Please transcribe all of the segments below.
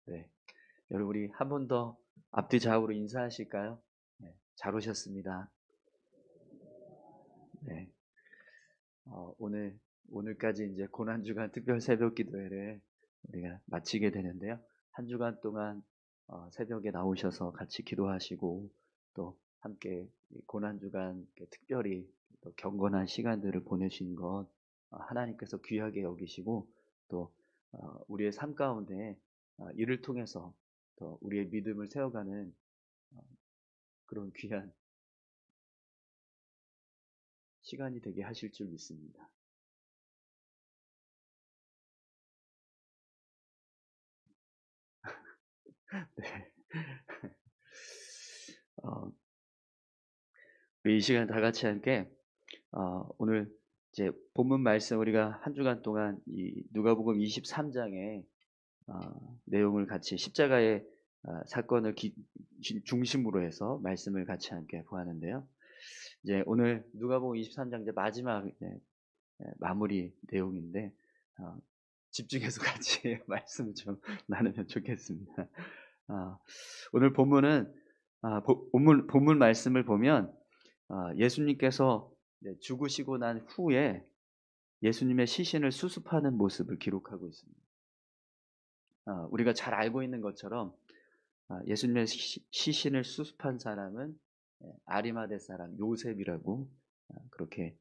네. 여러분, 우리 한 번 더 앞뒤 좌우로 인사하실까요? 네. 잘 오셨습니다. 네. 오늘까지 이제 고난주간 특별 새벽 기도회를 우리가 마치게 되는데요. 한 주간 동안 새벽에 나오셔서 같이 기도하시고 또 함께 이 고난주간 특별히 또 경건한 시간들을 보내신 것 하나님께서 귀하게 여기시고 또 우리의 삶 가운데 이를 통해서 또 우리의 믿음을 세워가는 그런 귀한 시간이 되게 하실 줄 믿습니다. 네. 어, 우리 이 시간 다 같이 함께 오늘 이제 본문 말씀 우리가 한 주간 동안 이 누가복음 23장의 내용을 같이 십자가의 사건을 중심으로 해서 말씀을 같이 함께 보았는데요. 이제 오늘 누가복음 23장 이제 마지막 마무리 내용인데 어, 집중해서 같이 말씀을 좀 나누면 좋겠습니다. 아, 오늘 본문은 본문 말씀을 보면 예수님께서 죽으시고 난 후에 예수님의 시신을 수습하는 모습을 기록하고 있습니다. 우리가 잘 알고 있는 것처럼 예수님의 시신을 수습한 사람은 아리마대 사람 요셉이라고 그렇게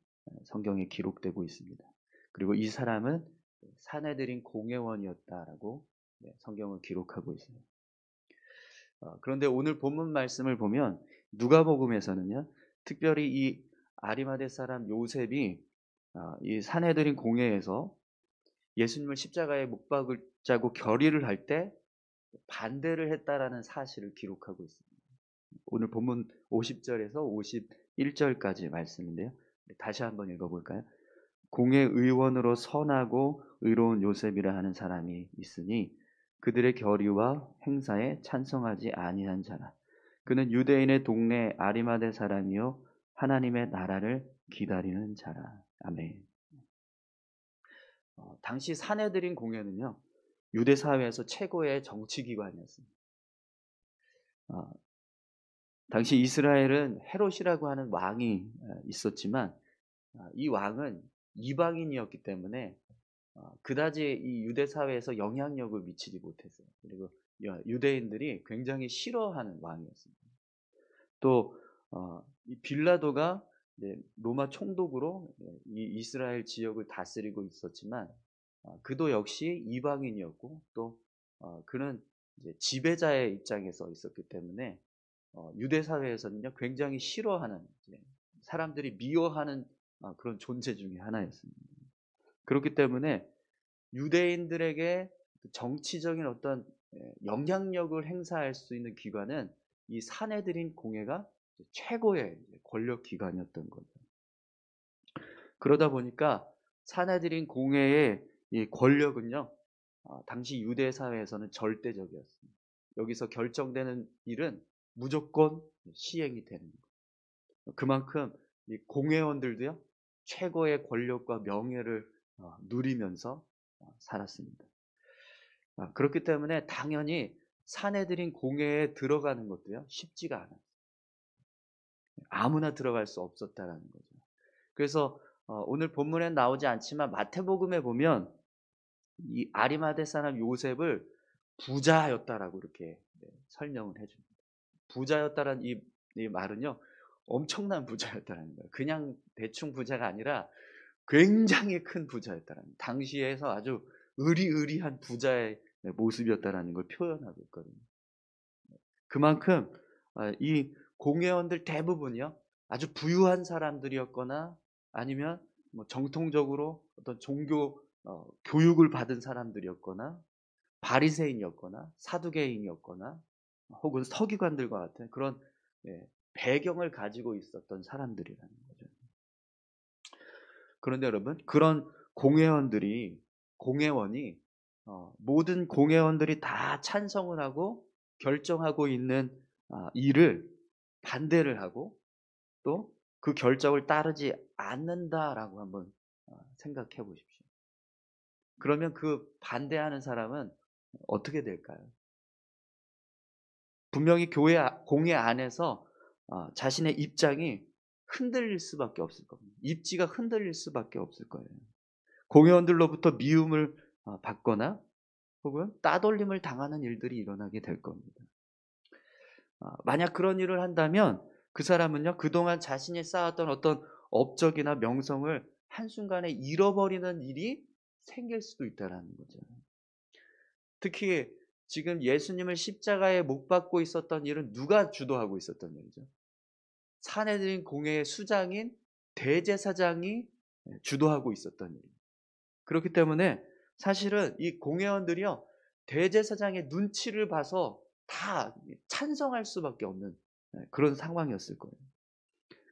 성경에 기록되고 있습니다. 그리고 이 사람은 사내들인 공회원이었다라고 성경을 기록하고 있어요. 그런데 오늘 본문 말씀을 보면 누가복음에서는요, 특별히 이 아리마대 사람 요셉이 이 사내들인 공회에서 예수님을 십자가에 못 박자고 결의를 할 때 반대를 했다라는 사실을 기록하고 있습니다. 오늘 본문 50절에서 51절까지 말씀인데요. 다시 한번 읽어볼까요? 공회 의원으로 선하고 의로운 요셉이라 하는 사람이 있으니 그들의 결의와 행사에 찬성하지 아니한 자라. 그는 유대인의 동네 아리마대 사람이요 하나님의 나라를 기다리는 자라. 아멘. 당시 사내들인 공회는요 유대 사회에서 최고의 정치기관이었습니다. 어, 당시 이스라엘은 헤롯이라고 하는 왕이 있었지만 이 왕은 이방인이었기 때문에 그다지 이 유대 사회에서 영향력을 미치지 못했어요. 그리고 유대인들이 굉장히 싫어하는 왕이었습니다. 또 이 빌라도가 로마 총독으로 이 이스라엘 지역을 다스리고 있었지만 그도 역시 이방인이었고 또 그는 이제 지배자의 입장에서 있었기 때문에 유대 사회에서는요 굉장히 싫어하는 사람들이 미워하는 그런 존재 중에 하나였습니다. 그렇기 때문에 유대인들에게 정치적인 어떤 영향력을 행사할 수 있는 기관은 이 사내들인 공회가 최고의 권력 기관이었던 거죠. 그러다 보니까 사내들인 공회의 이 권력은요, 당시 유대 사회에서는 절대적이었습니다. 여기서 결정되는 일은 무조건 시행이 되는 거예요. 그만큼 이 공회원들도요, 최고의 권력과 명예를 누리면서 살았습니다. 그렇기 때문에 당연히 사내들인 공회에 들어가는 것도요, 쉽지가 않아요. 아무나 들어갈 수 없었다라는 거죠. 그래서 오늘 본문엔 나오지 않지만 마태복음에 보면 이 아리마대 사람 요셉을 부자였다라고 이렇게 설명을 해줍니다. 부자였다라는 이 말은요, 엄청난 부자였다는 거예요. 그냥 대충 부자가 아니라 굉장히 큰 부자였다는 거예요. 당시에서 아주 의리의리한 부자의 모습이었다라는 걸 표현하고 있거든요. 그만큼 이 공회원들 대부분이요 아주 부유한 사람들이었거나 아니면 뭐 정통적으로 어떤 종교 교육을 받은 사람들이었거나 바리새인이었거나 사두개인이었거나 혹은 서기관들과 같은 그런 배경을 가지고 있었던 사람들이라는 거죠. 그런데 여러분 그런 공회원이 모든 공회원들이 다 찬성을 하고 결정하고 있는 일을 반대를 하고 또 그 결정을 따르지 않는다라고 한번 생각해 보십시오. 그러면 그 반대하는 사람은 어떻게 될까요? 분명히 공회 안에서 자신의 입장이 흔들릴 수밖에 없을 겁니다. 입지가 흔들릴 수밖에 없을 거예요. 공회원들로부터 미움을 받거나 혹은 따돌림을 당하는 일들이 일어나게 될 겁니다. 만약 그런 일을 한다면 그 사람은요, 그동안 자신이 쌓았던 어떤 업적이나 명성을 한순간에 잃어버리는 일이 생길 수도 있다는 거죠. 특히 지금 예수님을 십자가에 못 박고 있었던 일은 누가 주도하고 있었던 일이죠? 사내들인 공회의 수장인 대제사장이 주도하고 있었던 일입니다. 그렇기 때문에 사실은 이 공회원들이요, 대제사장의 눈치를 봐서 다 찬성할 수밖에 없는 그런 상황이었을 거예요.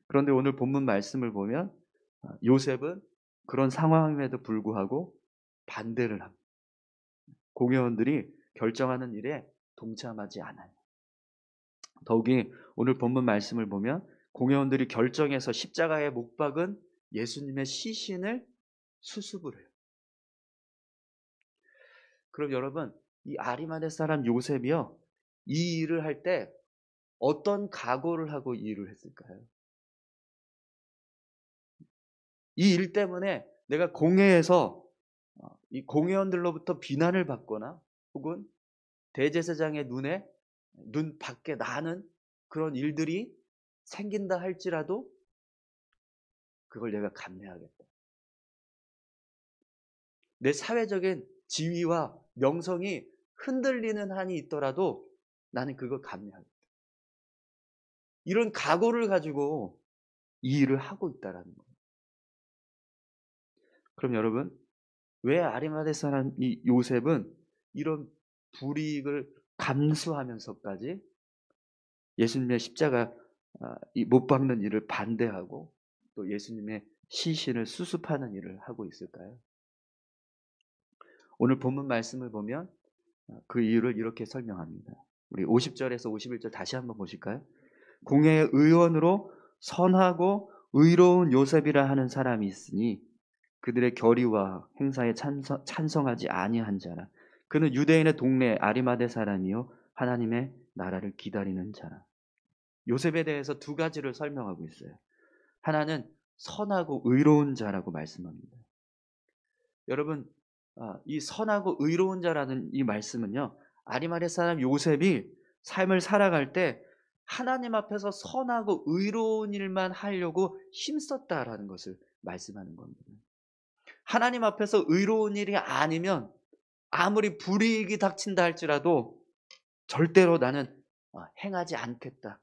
그런데 오늘 본문 말씀을 보면 요셉은 그런 상황임에도 불구하고 반대를 합니다. 공회원들이 결정하는 일에 동참하지 않아요. 더욱이 오늘 본문 말씀을 보면 공회원들이 결정해서 십자가에 못 박은 예수님의 시신을 수습을 해요. 그럼 여러분, 이 아리마대 사람 요셉이요, 이 일을 할 때 어떤 각오를 하고 이 일을 했을까요? 이 일 때문에 내가 공회에서 이 공회원들로부터 비난을 받거나 혹은 대제사장의 눈 밖에 나는 그런 일들이 생긴다 할지라도 그걸 내가 감내하겠다. 내 사회적인 지위와 명성이 흔들리는 한이 있더라도 나는 그걸 감내하겠다. 이런 각오를 가지고 이 일을 하고 있다라는 거예요. 그럼 여러분, 왜 아리마대 사람 이 요셉은 이런 불이익을 감수하면서까지 예수님의 십자가 못 박는 일을 반대하고 또 예수님의 시신을 수습하는 일을 하고 있을까요? 오늘 본문 말씀을 보면 그 이유를 이렇게 설명합니다. 우리 50절에서 51절 다시 한번 보실까요? 공회의 의원으로 선하고 의로운 요셉이라 하는 사람이 있으니 그들의 결의와 행사에 찬성하지 아니한 자라. 그는 유대인의 동네 아리마대 사람이요 하나님의 나라를 기다리는 자라. 요셉에 대해서 두 가지를 설명하고 있어요. 하나는 선하고 의로운 자라고 말씀합니다. 여러분, 이 선하고 의로운 자라는 이 말씀은요, 아리마대 사람 요셉이 삶을 살아갈 때 하나님 앞에서 선하고 의로운 일만 하려고 힘썼다라는 것을 말씀하는 겁니다. 하나님 앞에서 의로운 일이 아니면 아무리 불이익이 닥친다 할지라도 절대로 나는 행하지 않겠다.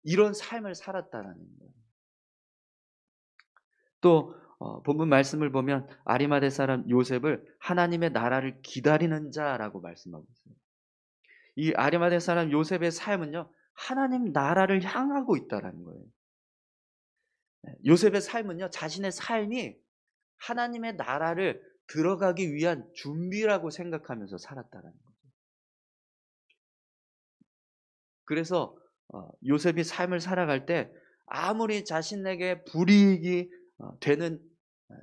이런 삶을 살았다라는 거예요. 또 본문 말씀을 보면 아리마대 사람 요셉을 하나님의 나라를 기다리는 자라고 말씀하고 있어요. 이 아리마대 사람 요셉의 삶은요, 하나님 나라를 향하고 있다라는 거예요. 요셉의 삶은요, 자신의 삶이 하나님의 나라를 들어가기 위한 준비라고 생각하면서 살았다라는 거죠. 그래서 요셉이 삶을 살아갈 때 아무리 자신에게 불이익이 되는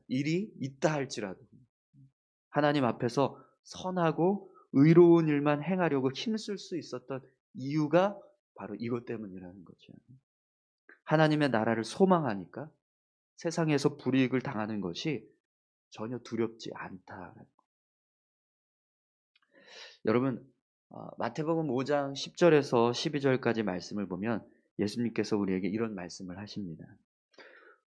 일이 있다 할지라도 하나님 앞에서 선하고 의로운 일만 행하려고 힘쓸 수 있었던 이유가 바로 이것 때문이라는 거죠. 하나님의 나라를 소망하니까 세상에서 불이익을 당하는 것이 전혀 두렵지 않다. 여러분, 마태복음 5장 10절에서 12절까지 말씀을 보면 예수님께서 우리에게 이런 말씀을 하십니다.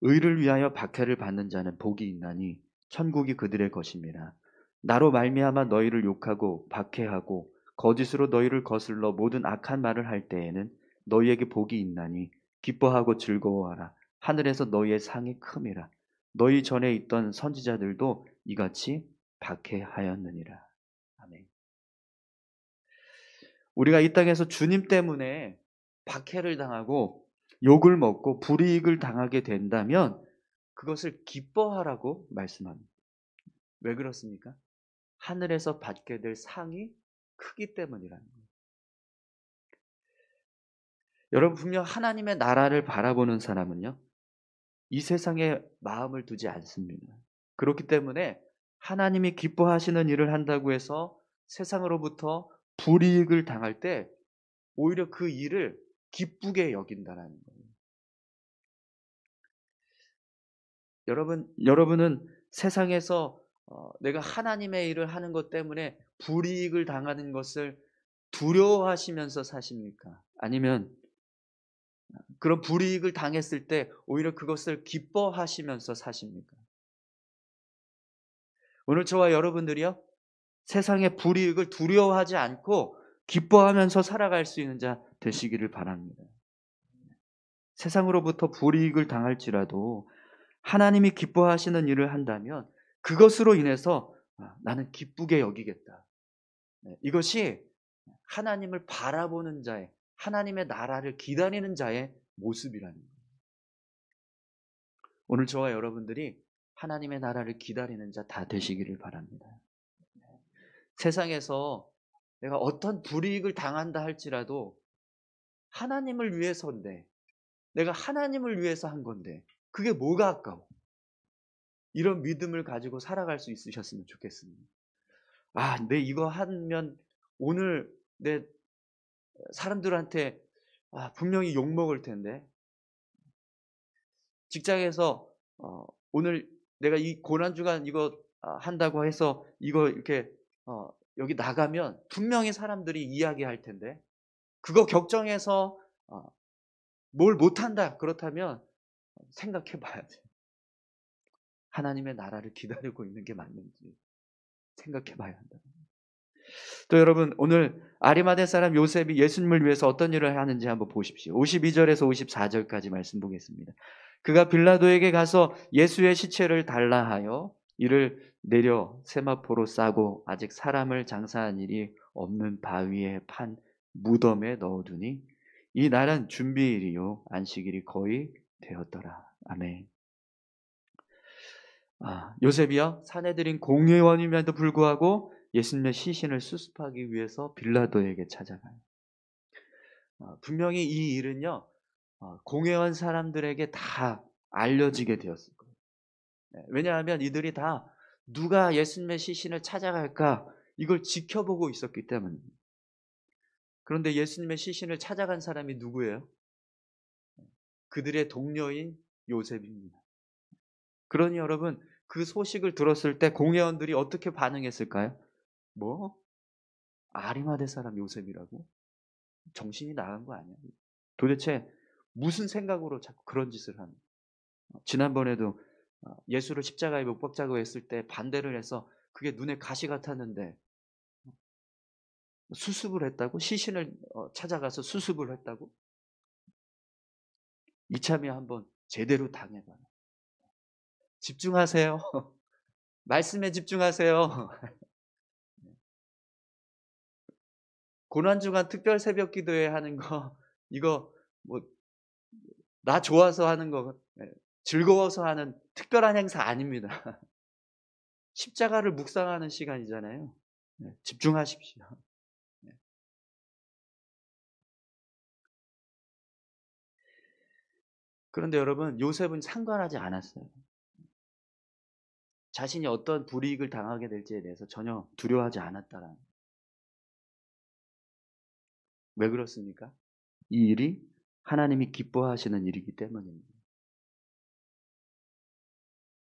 의를 위하여 박해를 받는 자는 복이 있나니 천국이 그들의 것입니다. 나로 말미암아 너희를 욕하고 박해하고 거짓으로 너희를 거슬러 모든 악한 말을 할 때에는 너희에게 복이 있나니 기뻐하고 즐거워하라. 하늘에서 너희의 상이 큼이라. 너희 전에 있던 선지자들도 이같이 박해하였느니라. 아멘. 우리가 이 땅에서 주님 때문에 박해를 당하고 욕을 먹고 불이익을 당하게 된다면 그것을 기뻐하라고 말씀합니다. 왜 그렇습니까? 하늘에서 받게 될 상이 크기 때문이라는 거예요. 여러분, 분명 하나님의 나라를 바라보는 사람은요, 이 세상에 마음을 두지 않습니다. 그렇기 때문에 하나님이 기뻐하시는 일을 한다고 해서 세상으로부터 불이익을 당할 때 오히려 그 일을 기쁘게 여긴다라는 거예요. 여러분은 세상에서 내가 하나님의 일을 하는 것 때문에 불이익을 당하는 것을 두려워하시면서 사십니까? 아니면 그런 불이익을 당했을 때 오히려 그것을 기뻐하시면서 사십니까? 오늘 저와 여러분들이요, 세상의 불이익을 두려워하지 않고 기뻐하면서 살아갈 수 있는 자 되시기를 바랍니다. 세상으로부터 불이익을 당할지라도 하나님이 기뻐하시는 일을 한다면 그것으로 인해서 나는 기쁘게 여기겠다. 이것이 하나님을 바라보는 자의, 하나님의 나라를 기다리는 자의 모습이라는 거예요. 오늘 저와 여러분들이 하나님의 나라를 기다리는 자 다 되시기를 바랍니다. 세상에서 내가 어떤 불이익을 당한다 할지라도 하나님을 위해서인데, 내가 하나님을 위해서 한 건데 그게 뭐가 아까워? 이런 믿음을 가지고 살아갈 수 있으셨으면 좋겠습니다. 내 이거 하면 오늘 내 사람들한테 분명히 욕먹을 텐데, 직장에서 오늘 내가 이 고난주간 이거 한다고 해서 이거 이렇게 여기 나가면 분명히 사람들이 이야기할 텐데, 그거 걱정해서 뭘 못한다 그렇다면 생각해 봐야 돼. 하나님의 나라를 기다리고 있는 게 맞는지 생각해 봐야 한다. 또 여러분, 오늘 아리마대 사람 요셉이 예수님을 위해서 어떤 일을 하는지 한번 보십시오. 52절에서 54절까지 말씀 보겠습니다. 그가 빌라도에게 가서 예수의 시체를 달라 하여 이를 내려 세마포로 싸고 아직 사람을 장사한 일이 없는 바위에 판 무덤에 넣어두니 이 날은 준비일이요 안식일이 거의 되었더라. 아멘. 요셉이요, 사내들인 공회원임에도 불구하고 예수님의 시신을 수습하기 위해서 빌라도에게 찾아가요. 분명히 이 일은요, 공회원 사람들에게 다 알려지게 되었을 거예요. 왜냐하면 이들이 다 누가 예수님의 시신을 찾아갈까 이걸 지켜보고 있었기 때문입니다. 그런데 예수님의 시신을 찾아간 사람이 누구예요? 그들의 동료인 요셉입니다. 그러니 여러분, 그 소식을 들었을 때 공회원들이 어떻게 반응했을까요? 뭐? 아리마대 사람 요셉이라고? 정신이 나간 거 아니야? 도대체 무슨 생각으로 자꾸 그런 짓을 하는? 지난번에도 예수를 십자가에 못 박자고 했을 때 반대를 해서 그게 눈에 가시 같았는데 수습을 했다고? 시신을 찾아가서 수습을 했다고? 이참에 한번 제대로 당해봐라. 집중하세요. 말씀에 집중하세요. 고난주간 특별 새벽 기도회 하는 거, 이거 뭐 나 좋아서 하는 거, 즐거워서 하는 특별한 행사 아닙니다. 십자가를 묵상하는 시간이잖아요. 집중하십시오. 그런데 여러분, 요셉은 상관하지 않았어요. 자신이 어떤 불이익을 당하게 될지에 대해서 전혀 두려워하지 않았다라는. 왜 그렇습니까? 이 일이 하나님이 기뻐하시는 일이기 때문입니다.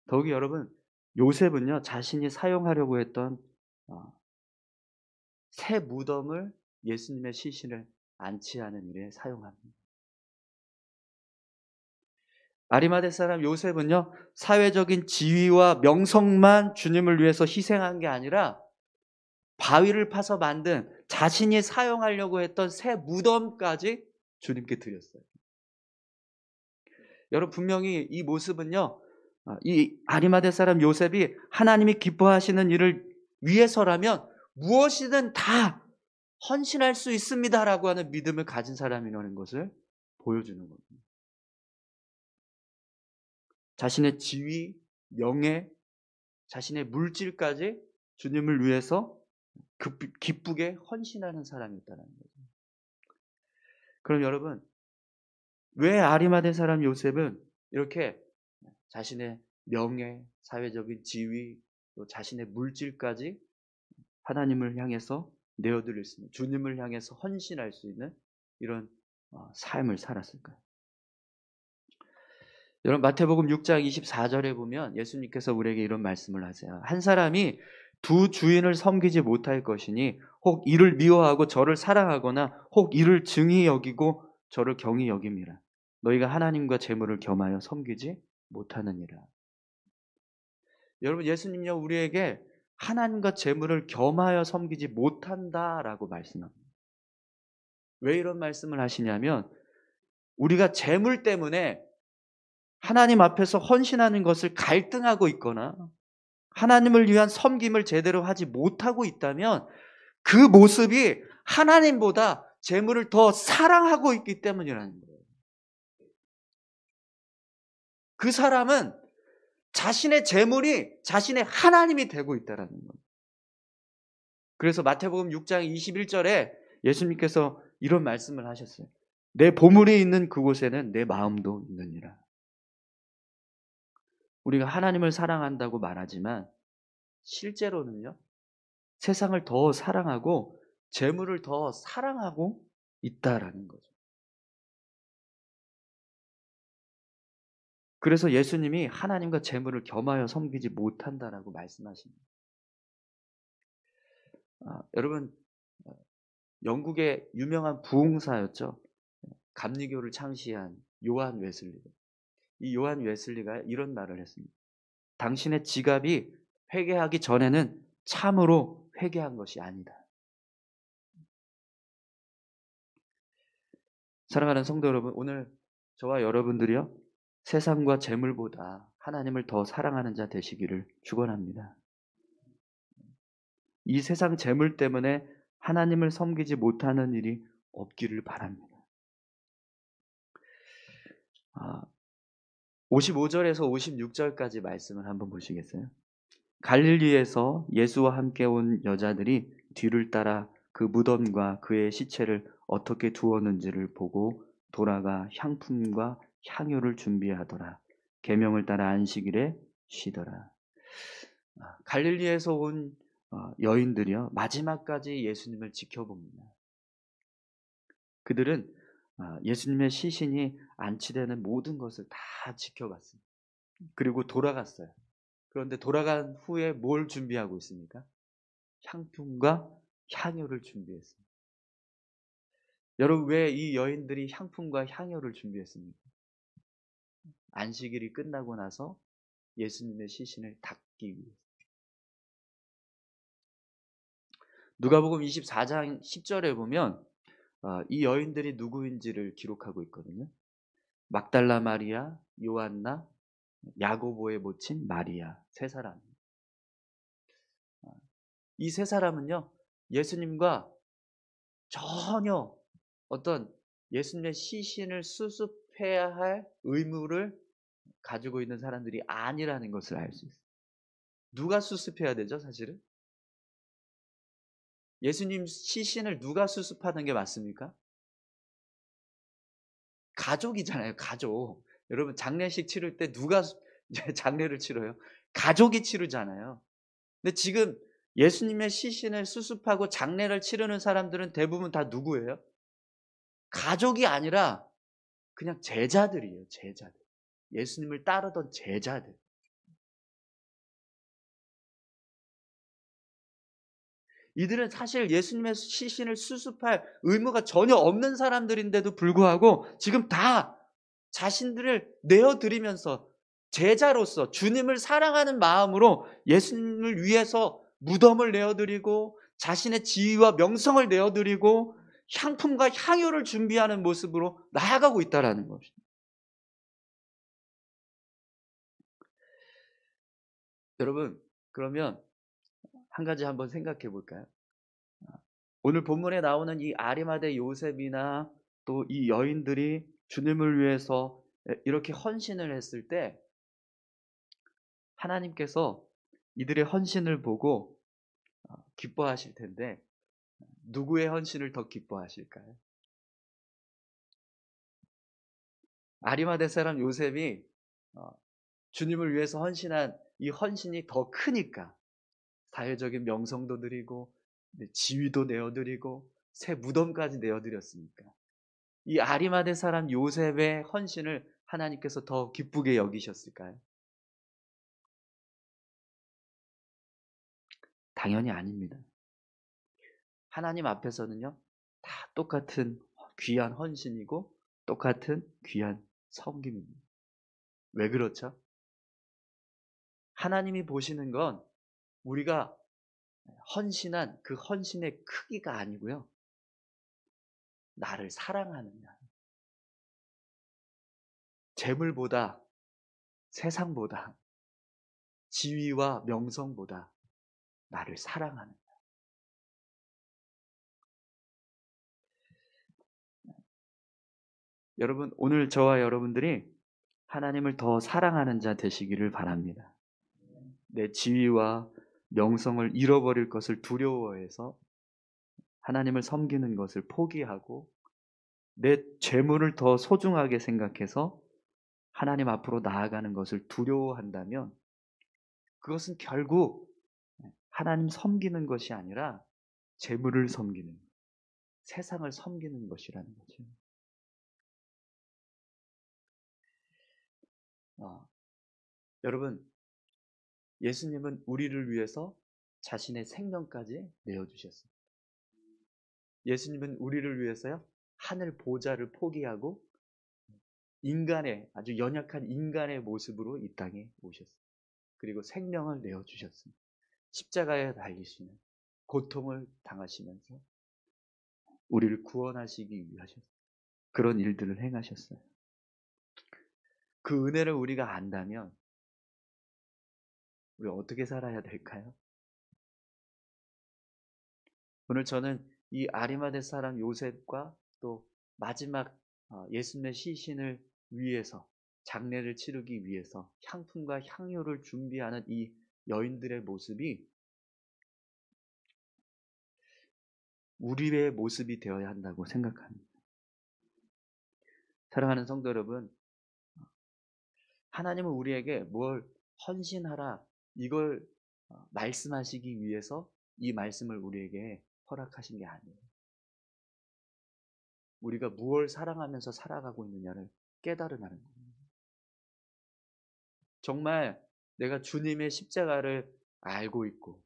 더욱이 여러분, 요셉은요, 자신이 사용하려고 했던 새 무덤을 예수님의 시신을 안치하는 일에 사용합니다. 아리마대 사람 요셉은요, 사회적인 지위와 명성만 주님을 위해서 희생한 게 아니라 바위를 파서 만든 자신이 사용하려고 했던 새 무덤까지 주님께 드렸어요. 여러분, 분명히 이 모습은요, 이 아리마대 사람 요셉이 하나님이 기뻐하시는 일을 위해서라면 무엇이든 다 헌신할 수 있습니다라고 하는 믿음을 가진 사람이라는 것을 보여주는 겁니다. 자신의 지위, 명예, 자신의 물질까지 주님을 위해서 기쁘게 헌신하는 사람이었다는 거죠. 그럼 여러분, 왜 아리마대 사람 요셉은 이렇게 자신의 명예, 사회적인 지위, 또 자신의 물질까지 하나님을 향해서 내어드릴 수 있는, 주님을 향해서 헌신할 수 있는 이런 삶을 살았을까요? 여러분 마태복음 6장 24절에 보면 예수님께서 우리에게 이런 말씀을 하세요. 한 사람이 두 주인을 섬기지 못할 것이니 혹 이를 미워하고 저를 사랑하거나 혹 이를 증히 여기고 저를 경히 여김이라. 너희가 하나님과 재물을 겸하여 섬기지 못하느니라. 여러분 예수님요 우리에게 하나님과 재물을 겸하여 섬기지 못한다라고 말씀합니다. 왜 이런 말씀을 하시냐면 우리가 재물 때문에 하나님 앞에서 헌신하는 것을 갈등하고 있거나 하나님을 위한 섬김을 제대로 하지 못하고 있다면 그 모습이 하나님보다 재물을 더 사랑하고 있기 때문이라는 거예요. 그 사람은 자신의 재물이 자신의 하나님이 되고 있다는 거예요. 그래서 마태복음 6장 21절에 예수님께서 이런 말씀을 하셨어요. 내 보물이 있는 그곳에는 내 마음도 있느니라. 우리가 하나님을 사랑한다고 말하지만 실제로는요. 세상을 더 사랑하고 재물을 더 사랑하고 있다라는 거죠. 그래서 예수님이 하나님과 재물을 겸하여 섬기지 못한다라고 말씀하십니다. 여러분 영국의 유명한 부흥사였죠. 감리교를 창시한 요한 웨슬리. 이 요한 웨슬리가 이런 말을 했습니다. 당신의 지갑이 회개하기 전에는 참으로 회개한 것이 아니다. 사랑하는 성도 여러분, 오늘 저와 여러분들이요 세상과 재물보다 하나님을 더 사랑하는 자 되시기를 축원합니다. 이 세상 재물 때문에 하나님을 섬기지 못하는 일이 없기를 바랍니다. 55절에서 56절까지 말씀을 한번 보시겠어요? 갈릴리에서 예수와 함께 온 여자들이 뒤를 따라 그 무덤과 그의 시체를 어떻게 두었는지를 보고 돌아가 향품과 향유를 준비하더라. 계명을 따라 안식일에 쉬더라. 갈릴리에서 온 여인들이요 마지막까지 예수님을 지켜봅니다. 그들은 예수님의 시신이 안치되는 모든 것을 다 지켜봤습니다. 그리고 돌아갔어요. 그런데 돌아간 후에 뭘 준비하고 있습니까? 향품과 향유를 준비했습니다. 여러분 왜 이 여인들이 향품과 향유를 준비했습니까? 안식일이 끝나고 나서 예수님의 시신을 닦기 위해서. 누가복음 24장 10절에 보면 이 여인들이 누구인지를 기록하고 있거든요. 막달라 마리아, 요한나, 야고보의 모친 마리아 세 사람. 이 세 사람은요 예수님과 전혀 어떤 예수님의 시신을 수습해야 할 의무를 가지고 있는 사람들이 아니라는 것을 알 수 있어요. 누가 수습해야 되죠 사실은? 예수님 시신을 누가 수습하는 게 맞습니까? 가족이잖아요 가족. 여러분 장례식 치를 때 누가 장례를 치러요? 가족이 치르잖아요. 근데 지금 예수님의 시신을 수습하고 장례를 치르는 사람들은 대부분 다 누구예요? 가족이 아니라 그냥 제자들이에요. 제자들. 예수님을 따르던 제자들. 이들은 사실 예수님의 시신을 수습할 의무가 전혀 없는 사람들인데도 불구하고 지금 다 자신들을 내어드리면서 제자로서 주님을 사랑하는 마음으로 예수님을 위해서 무덤을 내어드리고 자신의 지위와 명성을 내어드리고 향품과 향유를 준비하는 모습으로 나아가고 있다는 것입니다. 여러분 그러면 한 가지 한번 생각해 볼까요? 오늘 본문에 나오는 이 아리마대 요셉이나 또 이 여인들이 주님을 위해서 이렇게 헌신을 했을 때 하나님께서 이들의 헌신을 보고 기뻐하실 텐데 누구의 헌신을 더 기뻐하실까요? 아리마대 사람 요셉이 주님을 위해서 헌신한 이 헌신이 더 크니까 사회적인 명성도 드리고 지위도 내어드리고 새 무덤까지 내어드렸으니까 이 아리마대 사람 요셉의 헌신을 하나님께서 더 기쁘게 여기셨을까요? 당연히 아닙니다. 하나님 앞에서는요, 다 똑같은 귀한 헌신이고 똑같은 귀한 섬김입니다. 왜 그렇죠? 하나님이 보시는 건 우리가 헌신한 그 헌신의 크기가 아니고요, 나를 사랑하느냐. 재물보다, 세상보다, 지위와 명성보다 나를 사랑하느냐. 여러분, 오늘 저와 여러분들이 하나님을 더 사랑하는 자 되시기를 바랍니다. 내 지위와 명성을 잃어버릴 것을 두려워해서 하나님을 섬기는 것을 포기하고 내 재물을 더 소중하게 생각해서 하나님 앞으로 나아가는 것을 두려워한다면 그것은 결국 하나님 섬기는 것이 아니라 재물을 섬기는, 세상을 섬기는 것이라는 거죠. 여러분, 예수님은 우리를 위해서 자신의 생명까지 내어주셨어요. 예수님은 우리를 위해서요, 하늘 보좌를 포기하고 인간의, 아주 연약한 인간의 모습으로 이 땅에 오셨어요. 그리고 생명을 내어주셨습니다. 십자가에 달리시는 고통을 당하시면서 우리를 구원하시기 위하셔서 그런 일들을 행하셨어요. 그 은혜를 우리가 안다면 우리 어떻게 살아야 될까요? 오늘 저는 이 아리마대 사람 요셉과 또 마지막 예수님의 시신을 위해서, 장례를 치르기 위해서 향품과 향료를 준비하는 이 여인들의 모습이 우리의 모습이 되어야 한다고 생각합니다. 사랑하는 성도 여러분, 하나님은 우리에게 뭘 헌신하라 이걸 말씀하시기 위해서 이 말씀을 우리에게 허락하신 게 아니에요. 우리가 무엇을 사랑하면서 살아가고 있느냐를 깨달으라는 겁니다. 정말 내가 주님의 십자가를 알고 있고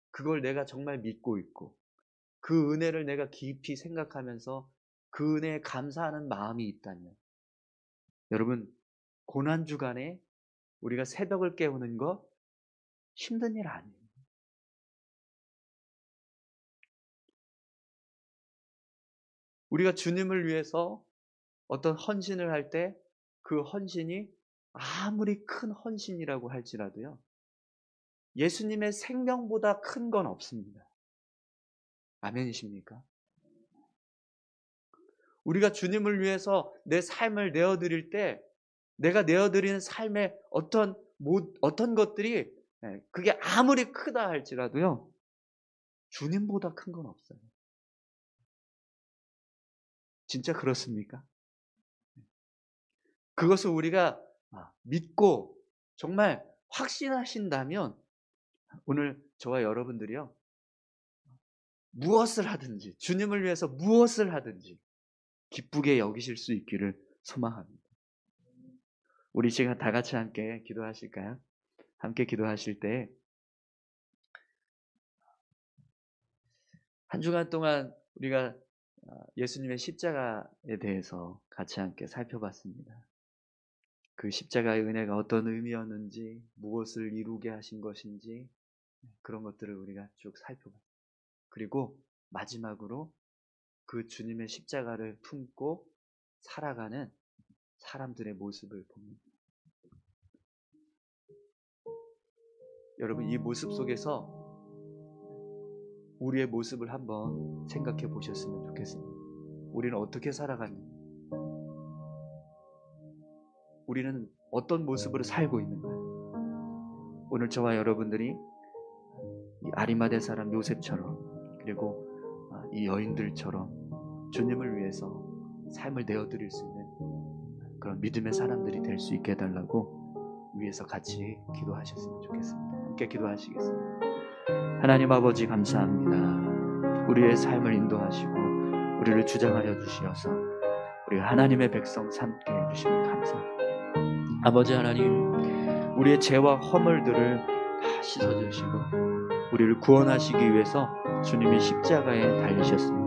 그걸 내가 정말 믿고 있고 그 은혜를 내가 깊이 생각하면서 그 은혜에 감사하는 마음이 있다면 여러분, 고난주간에 우리가 새벽을 깨우는 거 힘든 일 아니에요. 우리가 주님을 위해서 어떤 헌신을 할 때 그 헌신이 아무리 큰 헌신이라고 할지라도요, 예수님의 생명보다 큰 건 없습니다. 아멘이십니까? 우리가 주님을 위해서 내 삶을 내어드릴 때 내가 내어드리는 삶의 어떤 것들이 그게 아무리 크다 할지라도요, 주님보다 큰 건 없어요. 진짜 그렇습니까? 그것을 우리가 믿고 정말 확신하신다면 오늘 저와 여러분들이요, 무엇을 하든지 주님을 위해서 무엇을 하든지 기쁘게 여기실 수 있기를 소망합니다. 우리 시간 다 같이 함께 기도하실까요? 함께 기도하실 때 한 주간 동안 우리가 예수님의 십자가에 대해서 같이 함께 살펴봤습니다. 그 십자가의 은혜가 어떤 의미였는지, 무엇을 이루게 하신 것인지 그런 것들을 우리가 쭉 살펴봤습니다. 그리고 마지막으로 그 주님의 십자가를 품고 살아가는 사람들의 모습을 봅니다. 여러분, 이 모습 속에서 우리의 모습을 한번 생각해 보셨으면 좋겠습니다. 우리는 어떻게 살아가는지, 우리는 어떤 모습으로 살고 있는가요? 오늘 저와 여러분들이 이 아리마대 사람 요셉처럼 그리고 이 여인들처럼 주님을 위해서 삶을 내어드릴 수 있는 그런 믿음의 사람들이 될 수 있게 해달라고 위해서 같이 기도하셨으면 좋겠습니다. 함께 기도하시겠습니다. 하나님 아버지 감사합니다. 우리의 삶을 인도하시고 우리를 주장하여 주시어서 우리가 하나님의 백성 삼게 해주시면 감사합니다. 아버지 하나님, 우리의 죄와 허물들을 다 씻어주시고 우리를 구원하시기 위해서 주님이 십자가에 달리셨습니다.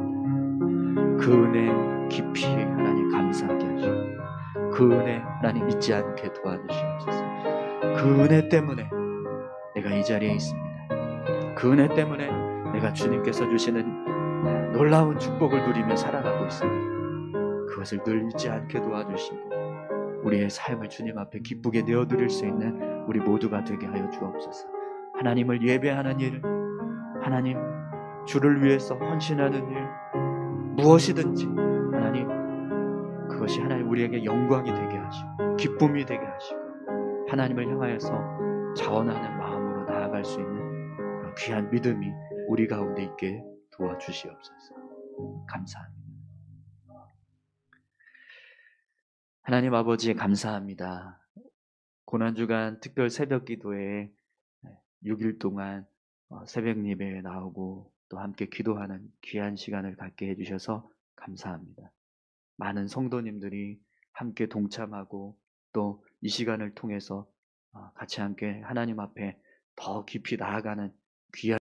그 은혜 깊이 하나님 감사하게 하시고 그 은혜 하나님 잊지 않게 도와주시옵소서. 그 은혜 때문에 내가 이 자리에 있습니다. 그 은혜 때문에 내가 주님께서 주시는 놀라운 축복을 누리며 살아가고 있습니다. 그것을 늘 잊지 않게 도와주시고 우리의 삶을 주님 앞에 기쁘게 내어드릴 수 있는 우리 모두가 되게 하여 주옵소서. 하나님을 예배하는 일, 하나님 주를 위해서 헌신하는 일, 무엇이든지 하나님 그것이 하나님 우리에게 영광이 되게 하시고 기쁨이 되게 하시고 하나님을 향하여서 자원하는 마음으로 나아갈 수 있는 그런 귀한 믿음이 우리 가운데 있게 도와주시옵소서. 감사합니다. 하나님 아버지 감사합니다. 고난주간 특별 새벽 기도에 6일 동안 새벽 예배에 나오고 또 함께 기도하는 귀한 시간을 갖게 해주셔서 감사합니다. 많은 성도님들이 함께 동참하고 또 이 시간을 통해서 같이 함께 하나님 앞에 더 깊이 나아가는 귀한